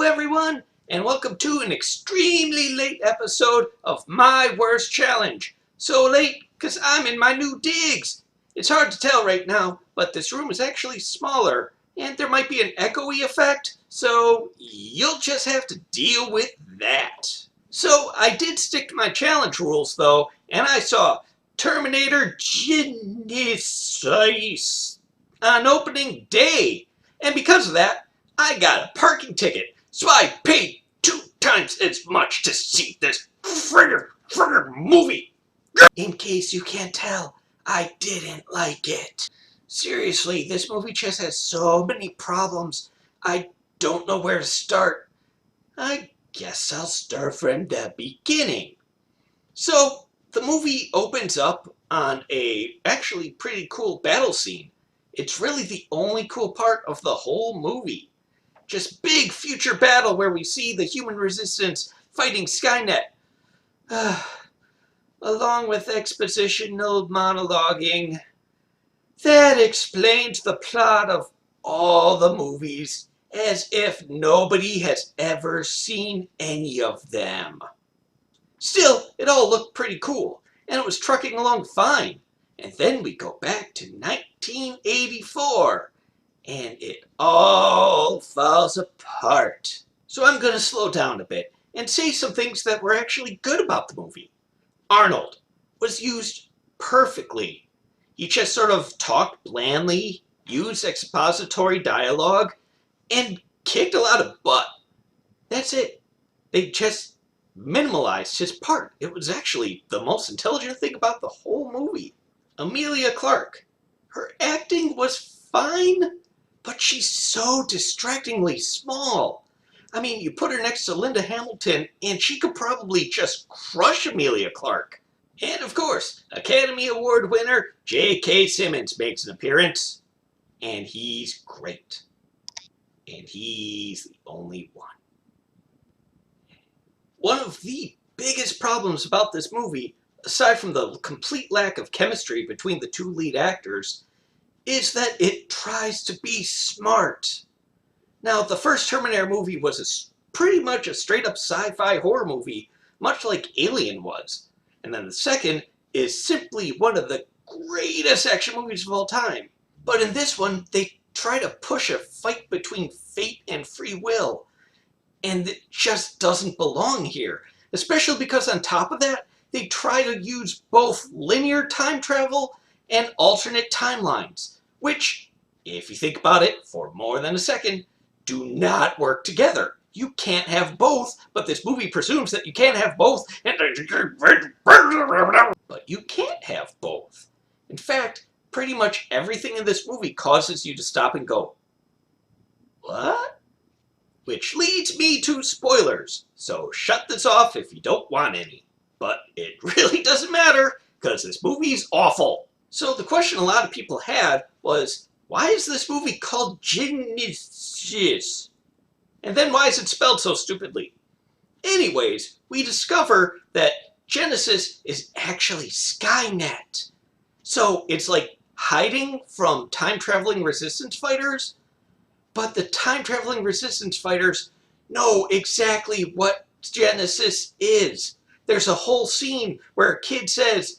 Hello everyone, and welcome to an extremely late episode of My Worst Challenge. So late, because I'm in my new digs. It's hard to tell right now, but this room is actually smaller, and there might be an echoey effect, so you'll just have to deal with that. So I did stick to my challenge rules though, and I saw Terminator Genisys on opening day. And because of that, I got a parking ticket, so I paid 2 times as much to see this friggin' movie. In case you can't tell, I didn't like it. Seriously, this movie just has so many problems. I don't know where to start. I guess I'll start from the beginning. So, the movie opens up on a actually pretty cool battle scene. It's really the only cool part of the whole movie. Just big future battle where we see the human resistance fighting Skynet. Along with expositional monologuing. That explains the plot of all the movies, as if nobody has ever seen any of them. Still, it all looked pretty cool, and it was trucking along fine. And then we go back to 1984, and it all falls apart. So I'm going to slow down a bit and say some things that were actually good about the movie. Arnold was used perfectly. He just sort of talked blandly, used expository dialogue, and kicked a lot of butt. That's it. They just minimalized his part. It was actually the most intelligent thing about the whole movie. Emilia Clarke. Her acting was fine, but she's so distractingly small. I mean, you put her next to Linda Hamilton, and she could probably just crush Emilia Clarke. And of course, Academy Award winner J.K. Simmons makes an appearance, and he's great. And he's the only one. One of the biggest problems about this movie, aside from the complete lack of chemistry between the two lead actors, is that it tries to be smart. Now, the first Terminator movie was pretty much a straight-up sci-fi horror movie, much like Alien was. And then the second is simply one of the greatest action movies of all time. But in this one, they try to push a fight between fate and free will. And it just doesn't belong here. Especially because on top of that, they try to use both linear time travel and alternate timelines, which, if you think about it for more than a second, do not work together. You can't have both, but this movie presumes that you can't have both, but you can't have both. In fact, pretty much everything in this movie causes you to stop and go, what? Which leads me to spoilers, so shut this off if you don't want any. But it really doesn't matter, because this movie's awful. So the question a lot of people had was, why is this movie called Genisys? And then why is it spelled so stupidly? Anyways, we discover that Genisys is actually Skynet. So it's like hiding from time-traveling resistance fighters, but the time-traveling resistance fighters know exactly what Genisys is. There's a whole scene where a kid says,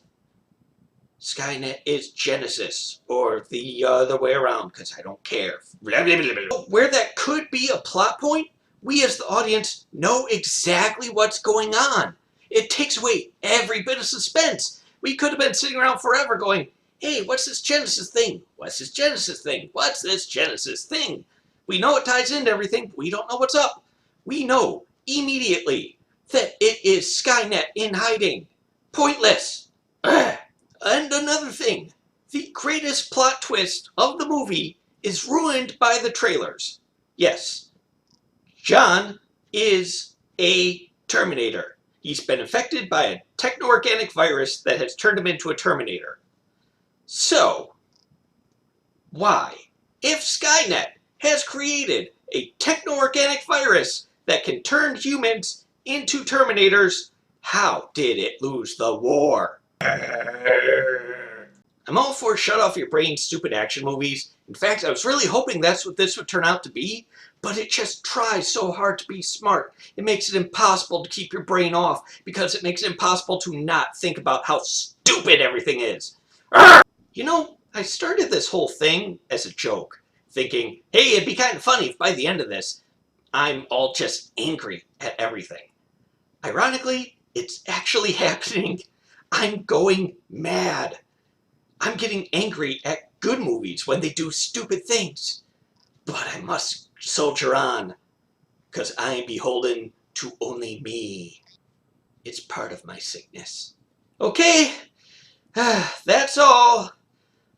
Skynet is Genisys, or the other way around, because I don't care. Where that could be a plot point, we as the audience know exactly what's going on. It takes away every bit of suspense. We could have been sitting around forever going, hey, what's this Genisys thing? What's this Genisys thing? What's this Genisys thing? We know it ties into everything, but we don't know what's up. We know immediately that it is Skynet in hiding. Pointless. And another thing, the greatest plot twist of the movie is ruined by the trailers. Yes, John is a Terminator. He's been infected by a techno-organic virus that has turned him into a Terminator. So, why? If Skynet has created a techno-organic virus that can turn humans into Terminators, how did it lose the war? I'm all for shut off your brain stupid action movies. In fact, I was really hoping that's what this would turn out to be, but it just tries so hard to be smart. It makes it impossible to keep your brain off because it makes it impossible to not think about how stupid everything is. You know, I started this whole thing as a joke, thinking, hey, it'd be kind of funny if by the end of this, I'm all just angry at everything. Ironically, it's actually happening. I'm going mad. I'm getting angry at good movies when they do stupid things. But I must soldier on, because I am beholden to only me. It's part of my sickness. Okay, that's all.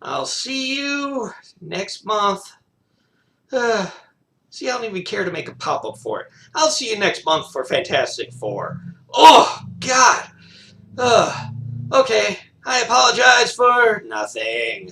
I'll see you next month. See, I don't even care to make a pop-up for it. I'll see you next month for Fantastic Four. Oh, God. Okay, I apologize for nothing.